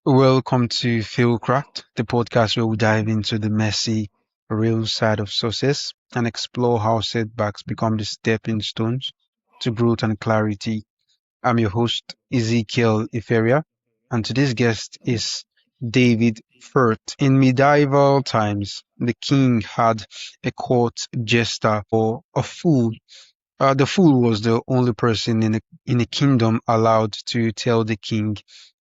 Welcome to FailCraft, the podcast where we dive into the messy, real side of success and explore how setbacks become the stepping stones to growth and clarity. I'm your host, Ezekiel Iferia, and today's guest is David Firth. In medieval times, the king had a court jester or a fool. The fool was the only person in the kingdom allowed to tell the king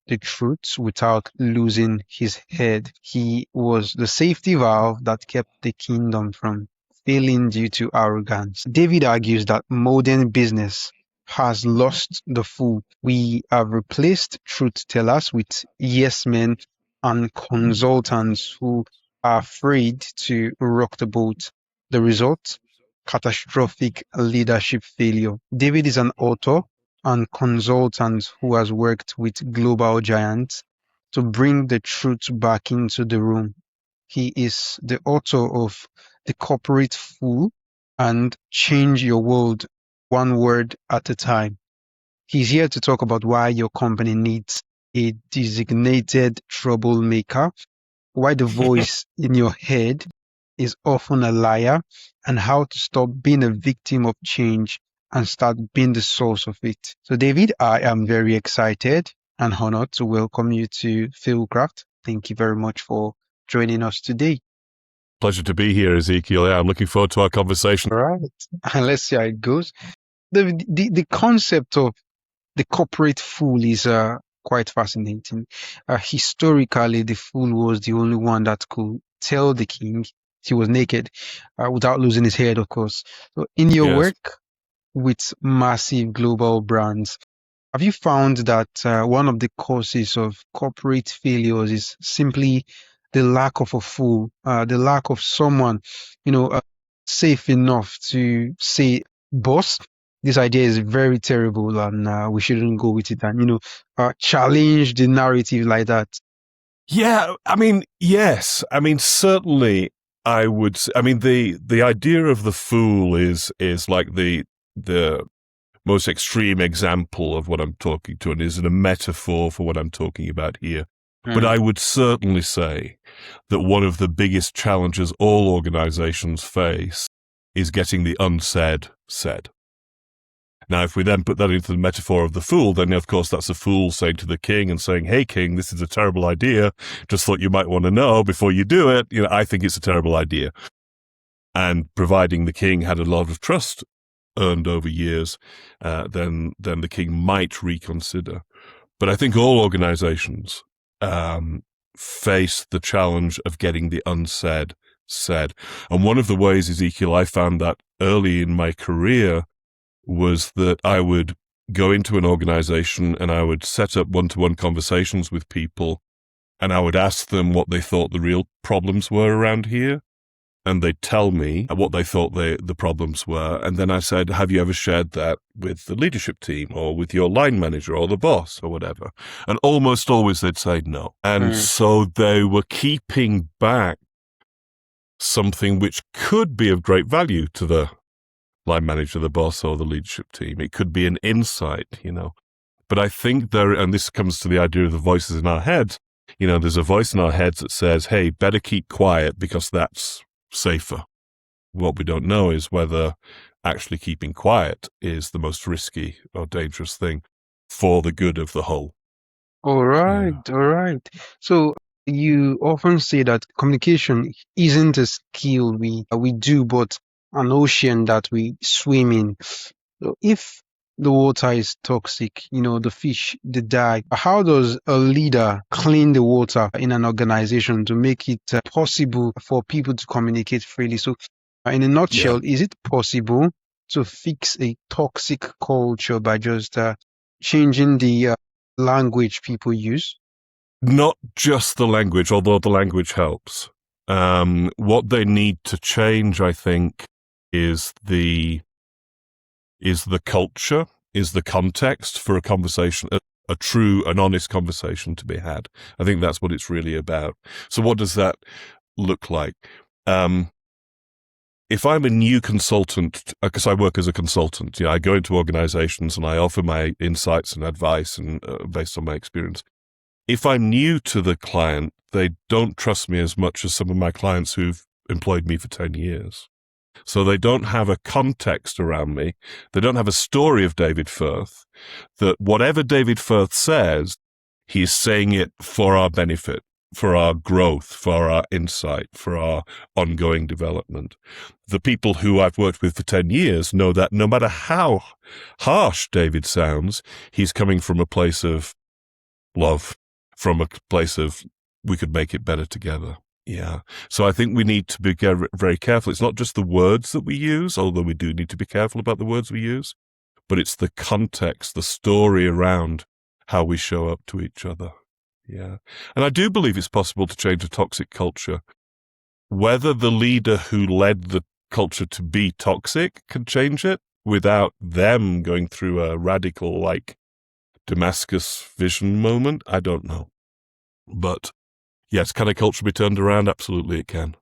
the truth without losing his head. He was the safety valve that kept the kingdom from failing due to arrogance. David argues that modern business has lost the fool. We have replaced truth tellers with yes men and consultants who are afraid to rock the boat. The result? Catastrophic leadership failure. David is an author and consultant who has worked with global giants to bring the truth back into the room. He is the author of The Corporate Fool and Change Your World One Word at a Time. He's here to talk about why your company needs a designated troublemaker, why the voice in your head is often a liar, and how to stop being a victim of change and start being the source of it. So, David, I am very excited and honored to welcome you to FailCraft. Thank you very much for joining us today. Pleasure to be here, Ezekiel. Yeah, I'm looking forward to our conversation. All right, and let's see how it goes. The concept of the corporate fool is quite fascinating. Historically, the fool was the only one that could tell the king he was naked without losing his head, of course. So in your Yes. work with massive global brands, have you found that one of the causes of corporate failures is simply the lack of a fool, the lack of someone, safe enough to say, boss, this idea is very terrible and we shouldn't go with it, and, challenge the narrative like that? Yeah, yes. Certainly I would, the idea of the fool is like the most extreme example of what I'm talking to and is a metaphor for what I'm talking about here. But I would certainly say that one of the biggest challenges all organizations face is getting the unsaid said. Now, if we then put that into the metaphor of the fool, then of course that's a fool saying to the king and saying, "Hey, king, this is a terrible idea. Just thought you might want to know before you do it. I think it's a terrible idea." And providing the king had a lot of trust earned over years, then the king might reconsider. But I think all organizations face the challenge of getting the unsaid said. And one of the ways, Ezekiel, I found that early in my career was that I would go into an organization and I would set up one-to-one conversations with people and I would ask them what they thought the real problems were around here. And they'd tell me what they thought the problems were. And then I said, "Have you ever shared that with the leadership team or with your line manager or the boss or whatever?" And almost always they'd say no. And so they were keeping back something which could be of great value to the line manager, the boss, or the leadership team. It could be an insight, But I think and this comes to the idea of the voices in our heads, there's a voice in our heads that says, "Hey, better keep quiet because that's safer." What we don't know is whether actually keeping quiet is the most risky or dangerous thing for the good of the whole. All right. So you often say that communication isn't a skill we do, but an ocean that we swim in. So if the water is toxic, the fish, they die. How does a leader clean the water in an organization to make it possible for people to communicate freely? So in a nutshell, is it possible to fix a toxic culture by just changing the language people use? Not just the language, although the language helps. What they need to change, I think, is the culture, is the context for a conversation, a true and honest conversation to be had. I think that's what it's really about. So what does that look like? If I'm a new consultant, because I work as a consultant, I go into organizations and I offer my insights and advice and based on my experience. if I'm new to the client, they don't trust me as much as some of my clients who've employed me for 10 years. So they don't have a context around me. They don't have a story of David Firth, that whatever David Firth says, he's saying it for our benefit, for our growth, for our insight, for our ongoing development. The people who I've worked with for 10 years know that no matter how harsh David sounds, he's coming from a place of love, from a place of we could make it better together. Yeah. So I think we need to be very careful. It's not just the words that we use, although we do need to be careful about the words we use, but it's the context, the story around how we show up to each other. Yeah. And I do believe it's possible to change a toxic culture. Whether the leader who led the culture to be toxic can change it without them going through a radical, like, Damascus vision moment, I don't know. But yes, can a culture be turned around? Absolutely it can.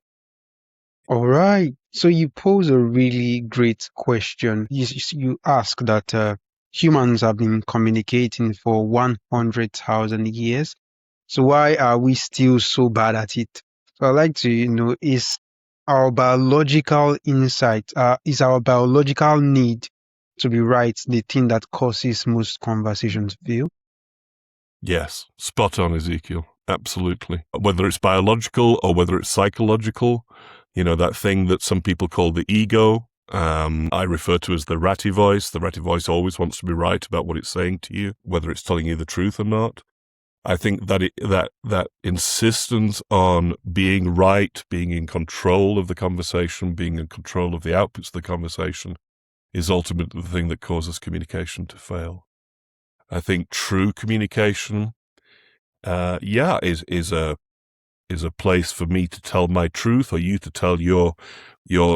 All right. So you pose a really great question. You ask that humans have been communicating for 100,000 years. So why are we still so bad at it? So I'd like to know, is our biological insight, is our biological need to be right the thing that causes most conversations fail? Yes, spot on, Ezekiel. Absolutely. Whether it's biological or whether it's psychological, that thing that some people call the ego, I refer to as the Ratty voice. The Ratty voice always wants to be right about what it's saying to you, whether it's telling you the truth or not. I think that that insistence on being right, being in control of the conversation, being in control of the outputs of the conversation is ultimately the thing that causes communication to fail. I think true communication, is a place for me to tell my truth or you to tell your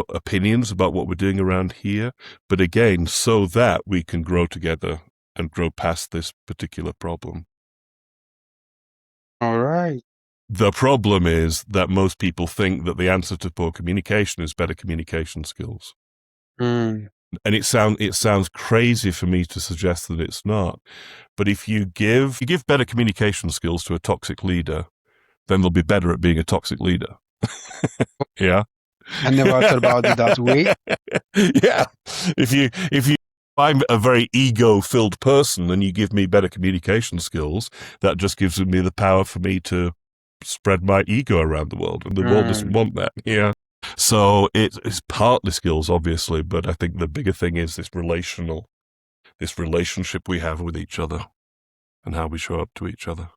opinions about what we're doing around here. But again, so that we can grow together and grow past this particular problem. All right. The problem is that most people think that the answer to poor communication is better communication skills. Mm. And it sounds crazy for me to suggest that it's not. But if you give better communication skills to a toxic leader, then they'll be better at being a toxic leader. Yeah. I never thought about it that way. Yeah. If I'm a very ego-filled person and you give me better communication skills, that just gives me the power for me to spread my ego around the world. And the world doesn't want that. Yeah. So it's partly skills, obviously, but I think the bigger thing is this relationship we have with each other and how we show up to each other.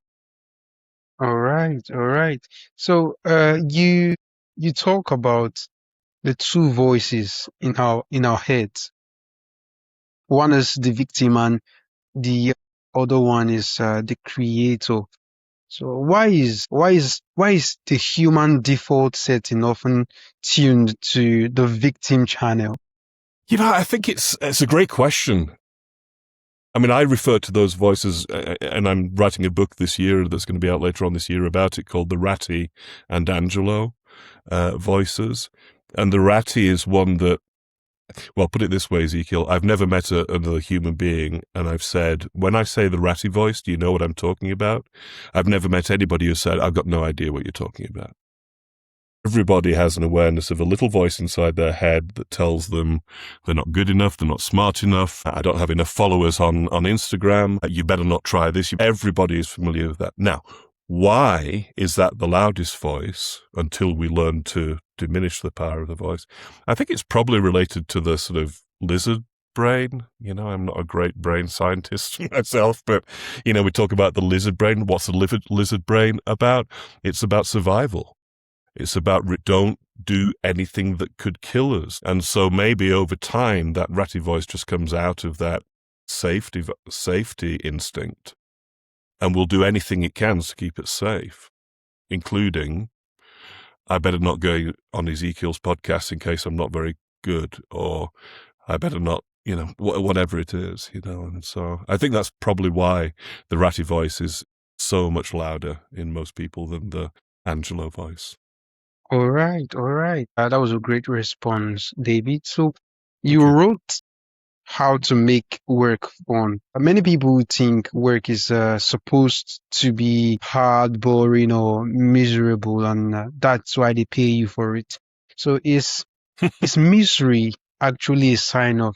All right. All right. So you talk about the two voices in our heads. One is the victim and the other one is the creator. So why is the human default setting often tuned to the victim channel? I think it's a great question. I mean, I refer to those voices, and I'm writing a book this year that's going to be out later on this year about it, called the Ratty and Angelo voices. And the Ratty is one that, well, put it this way, Ezekiel, I've never met another human being, and I've said, when I say the Ratty voice, do you know what I'm talking about? I've never met anybody who said, I've got no idea what you're talking about. Everybody has an awareness of a little voice inside their head that tells them they're not good enough, they're not smart enough, I don't have enough followers on Instagram, you better not try this. Everybody is familiar with that. Now, why is that the loudest voice until we learn to diminish the power of the voice? I think it's probably related to the sort of lizard brain. I'm not a great brain scientist myself, but, we talk about the lizard brain. What's the lizard brain about? It's about survival. It's about don't do anything that could kill us. And so maybe over time, that Ratty voice just comes out of that safety instinct and will do anything it can to keep it safe, including, I better not go on Ezekiel's podcast in case I'm not very good, or I better not, whatever it is, And so I think that's probably why the Ratty voice is so much louder in most people than the Angelo voice. All right. That was a great response, David. So you wrote how to make work fun. Many people think work is supposed to be hard, boring, or miserable, and that's why they pay you for it. So is misery actually a sign of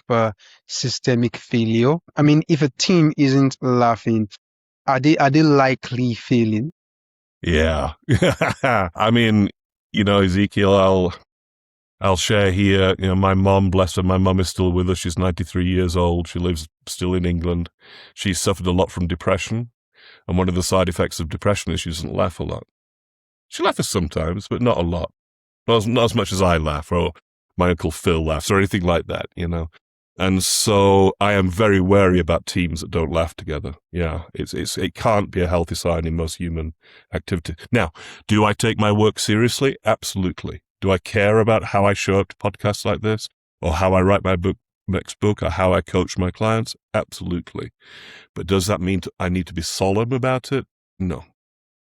systemic failure? I mean, if a team isn't laughing, are they likely failing? Yeah. I mean, Ezekiel, I'll share here, my mom, bless her, my mom is still with us. She's 93 years old. She lives still in England. She's suffered a lot from depression. And one of the side effects of depression is she doesn't laugh a lot. She laughs sometimes, but not a lot. Not as much as I laugh or my Uncle Phil laughs or anything like that, And so I am very wary about teams that don't laugh together. Yeah, it can't be a healthy sign in most human activity. Now, do I take my work seriously? Absolutely. Do I care about how I show up to podcasts like this, or how I write my next book, or how I coach my clients? Absolutely. But does that mean I need to be solemn about it? No,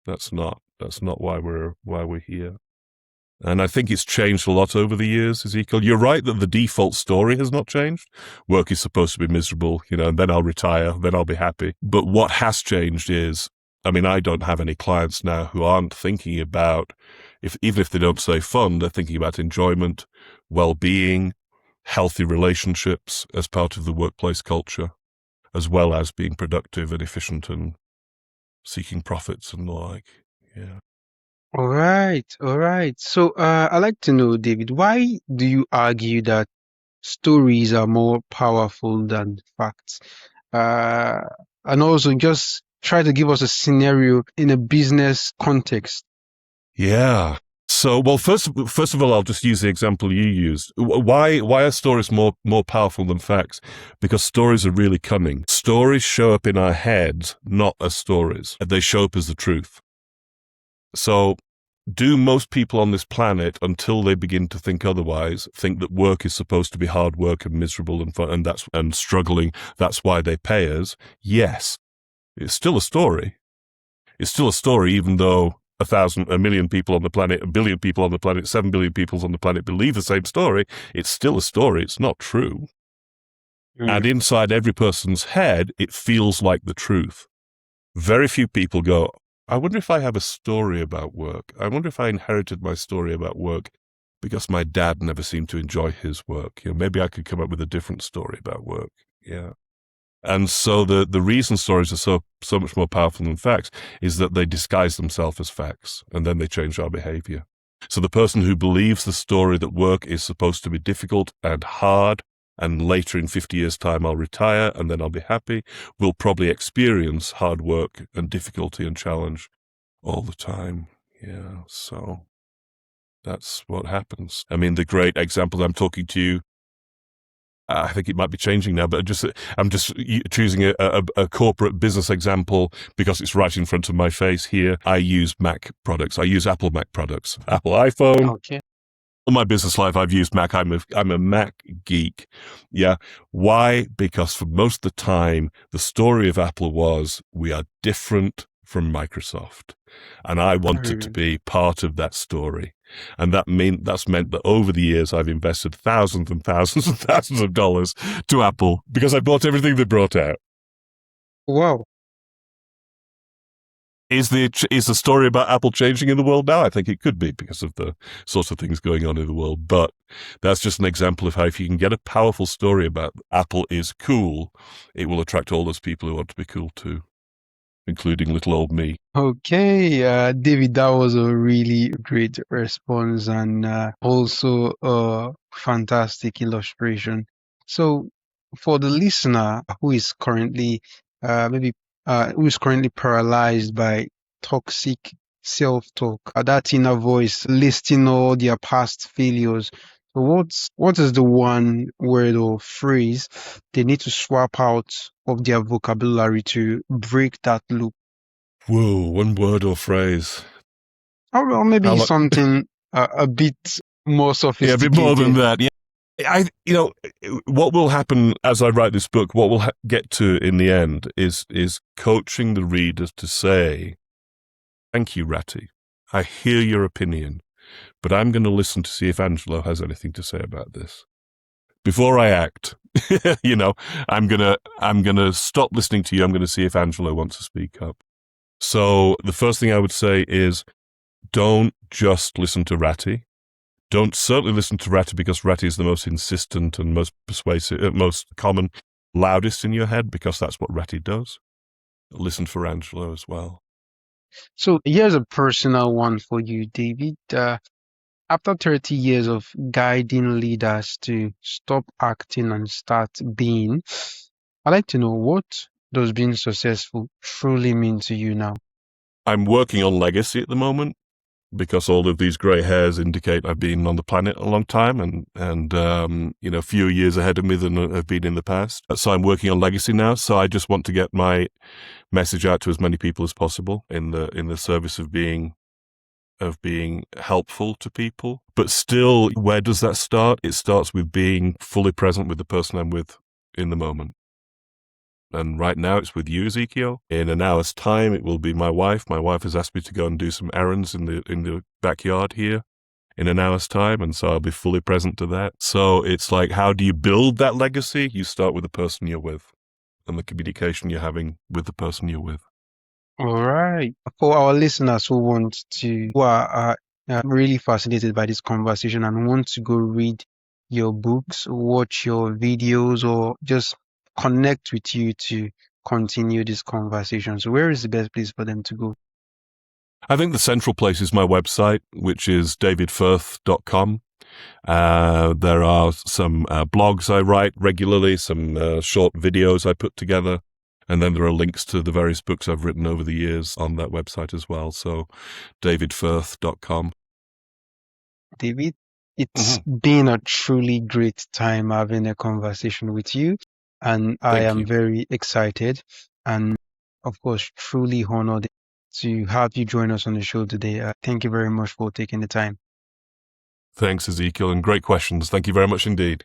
that's not why we're here. And I think it's changed a lot over the years, Ezekiel. You're right that the default story has not changed. Work is supposed to be miserable, and then I'll retire, then I'll be happy. But what has changed is, I don't have any clients now who aren't thinking about, even if they don't say fun, they're thinking about enjoyment, well-being, healthy relationships as part of the workplace culture, as well as being productive and efficient and seeking profits and the like. Yeah. All right, all right. So I'd like to know, David, why do you argue that stories are more powerful than facts? Uh, and also just try to give us a scenario in a business context. Yeah. So, well, first of all, I'll just use the example you used. Why are stories more powerful than facts? Because stories are really cunning. Stories show up in our heads, not as stories. They show up as the truth. So, do most people on this planet, until they begin to think otherwise, think that work is supposed to be hard work and miserable and fun and struggling? That's why they pay us. Yes, it's still a story. It's still a story, even though 1,000, 1 million people on the planet, 1 billion people on the planet, 7 billion people on the planet believe the same story. It's still a story. It's not true. And inside every person's head, it feels like the truth. Very few people go, I wonder if I have a story about work. I wonder if I inherited my story about work because my dad never seemed to enjoy his work. Maybe I could come up with a different story about work. Yeah. And so the reason stories are so much more powerful than facts is that they disguise themselves as facts, and then they change our behavior. So the person who believes the story that work is supposed to be difficult and hard, and later in 50 years' time I'll retire and then I'll be happy, will probably experience hard work and difficulty and challenge all the time. Yeah, so that's what happens. The great example, I'm talking to you, I think it might be changing now, but I'm just choosing a corporate business example because it's right in front of my face here. I use Mac products. I use Apple Mac products. Apple iPhone. Okay. All my business life, I've used Mac. I'm a Mac geek. Yeah. Why? Because for most of the time, the story of Apple was we are different from Microsoft. And I wanted to be part of that story. And that's meant that over the years, I've invested thousands and thousands and thousands of dollars to Apple because I bought everything they brought out. Wow. Is the story about Apple changing in the world now? I think it could be because of the sorts of things going on in the world. But that's just an example of how if you can get a powerful story about Apple is cool, it will attract all those people who want to be cool too, including little old me. Okay, David, that was a really great response and also a fantastic illustration. So, for the listener who is currently who is currently paralyzed by toxic self-talk, that inner voice listing all their past failures, so what is the one word or phrase they need to swap out of their vocabulary to break that loop? Whoa, one word or phrase. Or maybe something a bit more sophisticated. Yeah, a bit more than that. Yeah. What will happen as I write this book, what we'll get to in the end is coaching the readers to say, thank you, Ratty. I hear your opinion, but I'm going to listen to see if Angelo has anything to say about this before I act. You know, I'm gonna stop listening to you. I'm gonna see if Angelo wants to speak up. So the first thing I would say is, don't just listen to Ratty. Don't certainly listen to Ratty because Ratty is the most insistent and most persuasive, most common, loudest in your head, because that's what Ratty does. Listen for Angelo as well. So here's a personal one for you, David. After 30 years of guiding leaders to stop acting and start being, I'd like to know, what does being successful truly mean to you now? I'm working on legacy at the moment, because all of these grey hairs indicate I've been on the planet a long time and a few years ahead of me than I've been in the past. So I'm working on legacy now. So I just want to get my message out to as many people as possible in the service of being helpful to people. But still, where does that start? It starts with being fully present with the person I'm with in the moment. And right now it's with you, Ezekiel. In an hour's time, it will be my wife. My wife has asked me to go and do some errands in the backyard here in an hour's time, and so I'll be fully present to that. So it's like, how do you build that legacy? You start with the person you're with and the communication you're having with the person you're with. All right. For our listeners who are really fascinated by this conversation and want to go read your books, watch your videos, or just connect with you to continue this conversation, so where is the best place for them to go? I think the central place is my website, which is davidfirth.com. There are some blogs I write regularly, some short videos I put together, and then there are links to the various books I've written over the years on that website as well. So davidfirth.com. David, it's been a truly great time having a conversation with you, and I am very excited and, of course, truly honored to have you join us on the show today. Thank you very much for taking the time. Thanks, Ezekiel, and great questions. Thank you very much indeed.